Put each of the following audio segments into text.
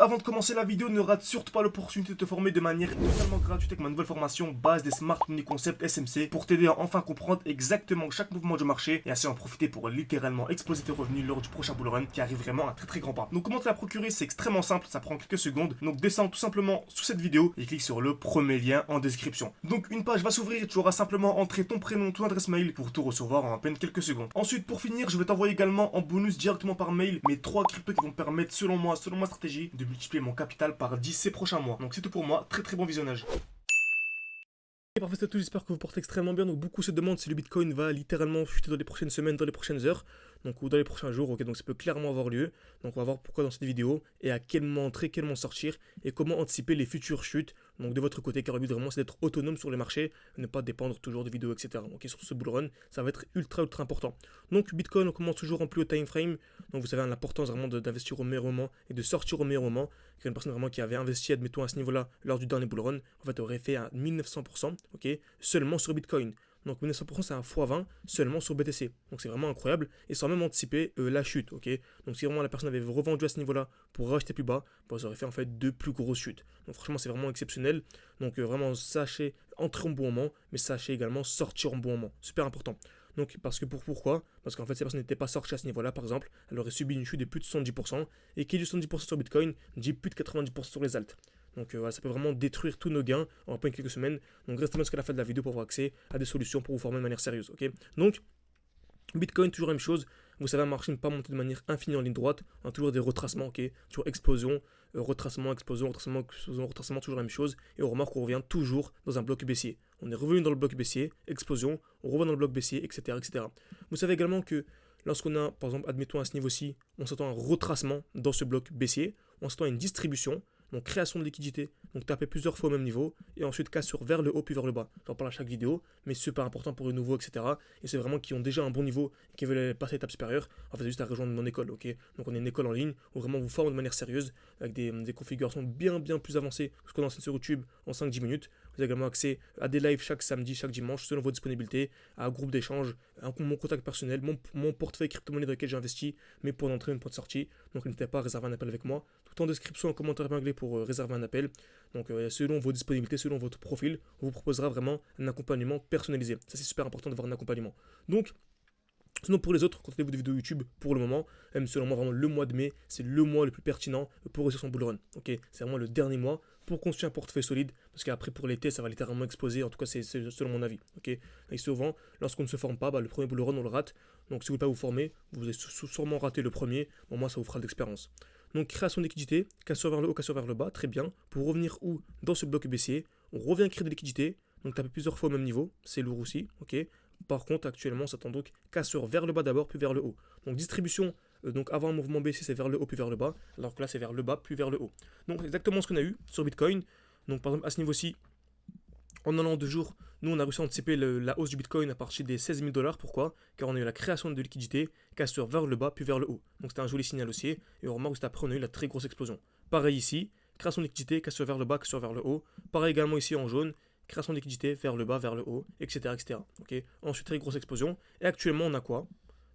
avant de commencer la vidéo, ne rate surtout pas l'opportunité de te former de manière totalement gratuite avec ma nouvelle formation base des Smart Money Concept SMC pour t'aider à enfin comprendre exactement chaque mouvement du marché et ainsi en profiter pour littéralement exploser tes revenus lors du prochain bull run qui arrive vraiment à très grand pas. Donc comment te la procurer, c'est extrêmement simple, ça prend quelques secondes. Donc descends tout simplement sous cette vidéo et clique sur le premier lien en description. Donc une page va s'ouvrir et tu auras simplement entré ton prénom, ton adresse mail pour tout recevoir en à peine quelques secondes. Ensuite, pour finir, je vais t'envoyer également en bonus directement par mail mes 3 cryptos qui vont me permettre selon moi, selon ma stratégie, de multiplier mon capital par 10 ces prochains mois. Donc c'est tout pour moi, très bon visionnage. Et parfait, c'est tout, j'espère que vous portez extrêmement bien. Donc beaucoup se demandent si le Bitcoin va littéralement chuter dans les prochaines semaines, dans les prochaines heures, donc ou dans les prochains jours. Ok, donc ça peut clairement avoir lieu. Donc on va voir pourquoi dans cette vidéo et à quel moment entrer, quel moment sortir et comment anticiper les futures chutes. Donc de votre côté, car le but vraiment c'est d'être autonome sur les marchés, ne pas dépendre toujours de vidéos, etc. Donc et sur ce bull run, ça va être ultra important. Donc Bitcoin, on commence toujours en plus haut time frame. Donc vous savez l'importance vraiment d'investir au meilleur moment et de sortir au meilleur moment. Car une personne vraiment qui avait investi, admettons à ce niveau-là, lors du dernier bull run, en fait aurait fait à 1900%, ok, seulement sur Bitcoin. Donc 1900% c'est un x20 seulement sur BTC. Donc c'est vraiment incroyable et sans même anticiper la chute, ok. Donc si vraiment la personne avait revendu à ce niveau-là pour racheter plus bas, bah, ça aurait fait en fait 2 plus grosses chutes. Donc franchement c'est vraiment exceptionnel. Donc vraiment sachez entrer en bon moment, mais sachez également sortir en bon moment. Super important. Donc parce que pourquoi? Parce qu'en fait si la personne n'était pas sortie à ce niveau-là par exemple, elle aurait subi une chute de plus de 70%. Et qui dit 70% sur Bitcoin dit plus de 90% sur les alts. Donc voilà, ça peut vraiment détruire tous nos gains en à peine quelques semaines. Donc restez jusqu'à la fin de la vidéo pour avoir accès à des solutions pour vous former de manière sérieuse. Ok, donc Bitcoin, toujours la même chose. Vous savez, un marché ne peut pas monter de manière infinie en ligne droite. On a toujours des retracements, ok. Toujours explosion, retracement, explosion, retracement, explosion, retracement, toujours la même chose. Et on remarque qu'on revient toujours dans un bloc baissier. On est revenu dans le bloc baissier, explosion, on revient dans le bloc baissier, etc. etc. Vous savez également que lorsqu'on a, par exemple, admettons à ce niveau-ci, on s'attend à un retracement dans ce bloc baissier, on s'attend à une distribution. Donc création de liquidité, donc taper plusieurs fois au même niveau, et ensuite cassure vers le haut puis vers le bas. J'en parle à chaque vidéo, mais c'est super important pour les nouveaux, etc. Et c'est vraiment qui ont déjà un bon niveau et qui veulent passer à l'étape supérieure, en fait, juste à rejoindre mon école, ok. Donc on est une école en ligne où vraiment on vous forme de manière sérieuse, avec des configurations bien plus avancées que ce qu'on enseigne sur YouTube en 5-10 minutes. Vous avez également accès à des lives chaque samedi, chaque dimanche, selon vos disponibilités, à un groupe d'échange, à mon contact personnel, mon portefeuille crypto-monnaie dans lequel j'ai investi, mes points d'entrée, mes points de sortie. Donc n'hésitez pas à réserver un appel avec moi. Tout en description, en commentaire épinglé pour réserver un appel. Donc selon vos disponibilités, selon votre profil, on vous proposera vraiment un accompagnement personnalisé. Ça c'est super important d'avoir un accompagnement. Donc sinon pour les autres, contentez-vous des vidéos YouTube pour le moment. Même selon moi, vraiment le mois de mai, c'est le mois le plus pertinent pour réussir son bull run. Ok, c'est vraiment le dernier mois pour construire un portefeuille solide. Parce qu'après pour l'été, ça va littéralement exploser. En tout cas, c'est selon mon avis. Ok, et souvent, lorsqu'on ne se forme pas, le premier bull run on le rate. Donc si vous ne voulez pas vous former, vous allez sûrement rater le premier. Bon, moi ça vous fera de l'expérience. Donc création de liquidité, cassure vers le haut, cassure vers le bas, très bien. Pour revenir où? Dans ce bloc baissier, on revient créer de liquidité. Donc taper plusieurs fois au même niveau, c'est lourd aussi. Ok. Par contre, actuellement, on s'attend donc cassure vers le bas d'abord, puis vers le haut. Donc distribution, donc avant un mouvement baissier, c'est vers le haut, puis vers le bas. Alors que là, c'est vers le bas, puis vers le haut. Donc c'est exactement ce qu'on a eu sur Bitcoin. Donc par exemple, à ce niveau-ci, en allant 2 jours, nous on a réussi à anticiper la hausse du Bitcoin à partir des 16 000 $. Pourquoi? Car on a eu la création de liquidité, cassure vers le bas, puis vers le haut. Donc c'était un joli signal haussier. Et on remarque juste après, on a eu la très grosse explosion. Pareil ici, création de liquidité, cassure vers le bas, cassure vers le haut. Pareil également ici en jaune, création de liquidité vers le bas, vers le haut, etc. etc. Okay. Ensuite, très grosse explosion. Et actuellement, on a quoi?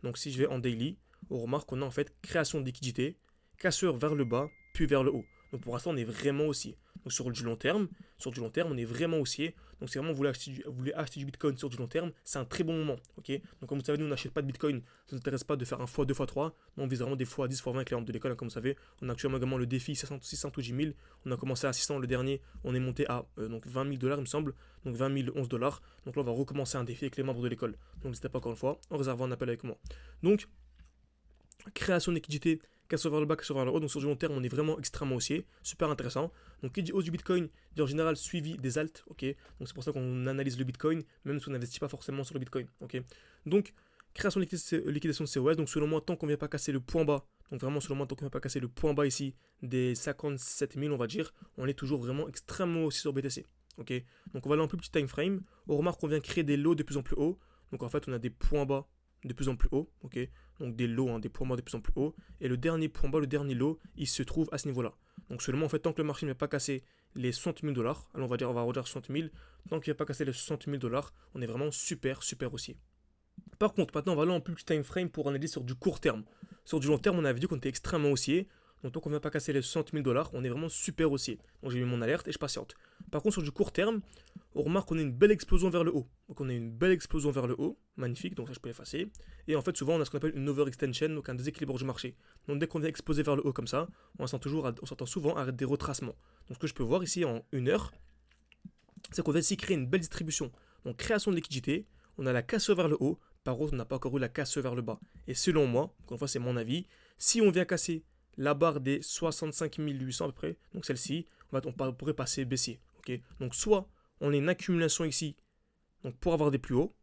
Donc si je vais en daily, on remarque qu'on a en fait création de liquidité, cassure vers le bas, puis vers le haut. Donc pour l'instant, on est vraiment haussier. Donc sur du long terme, on est vraiment haussier. Donc si vraiment vous voulez acheter du Bitcoin sur du long terme, c'est un très bon moment. Okay, donc comme vous savez, nous on n'achète pas de Bitcoin. Ça ne nous intéresse pas de faire un x2, x3. Non, on vise vraiment des x10, x20 avec les membres de l'école. Comme vous savez, on a actuellement également le défi 600 ou 10 000. On a commencé à 600 le dernier. On est monté à donc 20 000 $, il me semble. Donc 20 011 $. Donc là, on va recommencer un défi avec les membres de l'école. Donc n'hésitez pas encore une fois en réservant un appel avec moi. Donc, création de liquidité, cassure vers le bas, cassure vers le haut. Donc sur du long terme, on est vraiment extrêmement haussier. Super intéressant. Donc qui dit hausse du Bitcoin, dit en général suivi des alts. Ok. Donc c'est pour ça qu'on analyse le Bitcoin, même si on n'investit pas forcément sur le Bitcoin. Ok. Donc création de liquidation de COS. Donc selon moi, tant qu'on ne vient pas casser le point bas, donc vraiment selon moi, tant qu'on ne vient pas casser le point bas ici des 57 000, on va dire, on est toujours vraiment extrêmement haussier sur BTC. Ok. Donc on va aller en plus petit time frame. On remarque qu'on vient créer des lots de plus en plus haut. Donc en fait, on a des points bas de plus en plus haut, ok, donc des lots, des points bas de plus en plus haut, et le dernier point bas, le dernier lot, il se trouve à ce niveau-là. Donc seulement en fait, tant que le marché ne va pas casser les 60 000 $, alors on va redire 60 000, tant qu'il ne va pas casser les 60 000 $, on est vraiment super haussier. Par contre, maintenant on va aller en plus petit time frame pour analyser sur du court terme. Sur du long terme, on avait dit qu'on était extrêmement haussier, Donc tant qu'on ne vient pas casser les 60 000 $, on est vraiment super haussier. Donc j'ai mis mon alerte et je patiente. Par contre sur du court terme, on remarque qu'on a une belle explosion vers le haut. Donc on a une belle explosion vers le haut, magnifique, donc ça je peux l'effacer. Et en fait souvent on a ce qu'on appelle une overextension, donc un déséquilibre du marché. Donc dès qu'on vient exploser vers le haut comme ça, on s'attend souvent à des retracements. Donc ce que je peux voir ici en 1 heure, c'est qu'on va ici créer une belle distribution. Donc création de liquidité, on a la casse vers le haut, par contre on n'a pas encore eu la casse vers le bas. Et selon moi, encore une fois c'est mon avis, si on vient casser la barre des 65 800 à peu près, donc celle-ci, on pourrait passer baissier. Okay, donc soit on a une accumulation ici, donc pour avoir des plus hauts,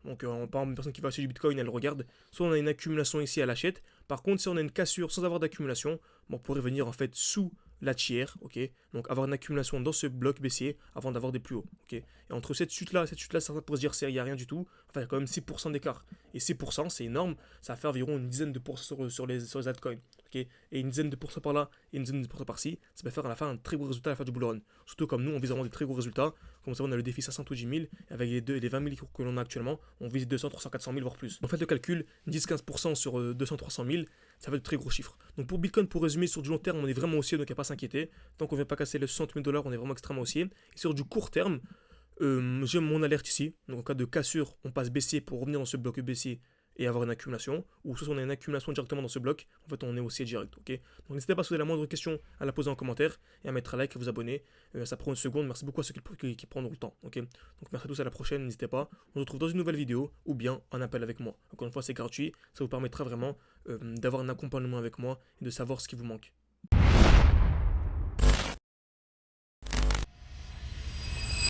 donc par exemple une personne qui va acheter du Bitcoin, elle regarde, soit on a une accumulation ici, elle achète. Par contre si on a une cassure sans avoir d'accumulation, on pourrait venir en fait sous la tiers, ok, donc avoir une accumulation dans ce bloc baissier avant d'avoir des plus hauts, ok. Et entre cette chute-là, certains pourraient se dire il n'y a rien du tout, enfin il y a quand même 6% d'écart. Et 6%, c'est énorme, ça fait environ une dizaine de pourcents sur les altcoins, ok. Et une dizaine de pourcents par là, et une dizaine de pourcents par-ci, ça peut faire à la fin un très gros résultat à la fin du bull run. Surtout comme nous, on vise vraiment des très gros résultats. Comme ça, on a le défi 500 ou 10 000, et avec les 20 000 que l'on a actuellement, on vise 200, 300, 400 000, voire plus. En fait, le calcul, 10-15% sur 200, 300 000, ça fait de très gros chiffres. Donc pour Bitcoin, pour résumer, sur du long terme, on est vraiment haussier, donc il n'y a pas à s'inquiéter. Tant qu'on ne vient pas casser les 60 000 $, on est vraiment extrêmement haussier. Et sur du court terme, j'ai mon alerte ici. Donc en cas de cassure, on passe baissier pour revenir dans ce bloc baissier et avoir une accumulation. Ou soit on a une accumulation directement dans ce bloc, en fait on est haussier direct. Okay, donc n'hésitez pas si vous avez la moindre question à la poser en commentaire et à mettre un like et vous abonner. Ça prend une seconde. Merci beaucoup à ceux qui prendront le temps. Okay, donc merci à tous, à la prochaine. N'hésitez pas. On se retrouve dans une nouvelle vidéo ou bien un appel avec moi. Encore une fois, c'est gratuit. Ça vous permettra vraiment d'avoir un accompagnement avec moi et de savoir ce qui vous manque.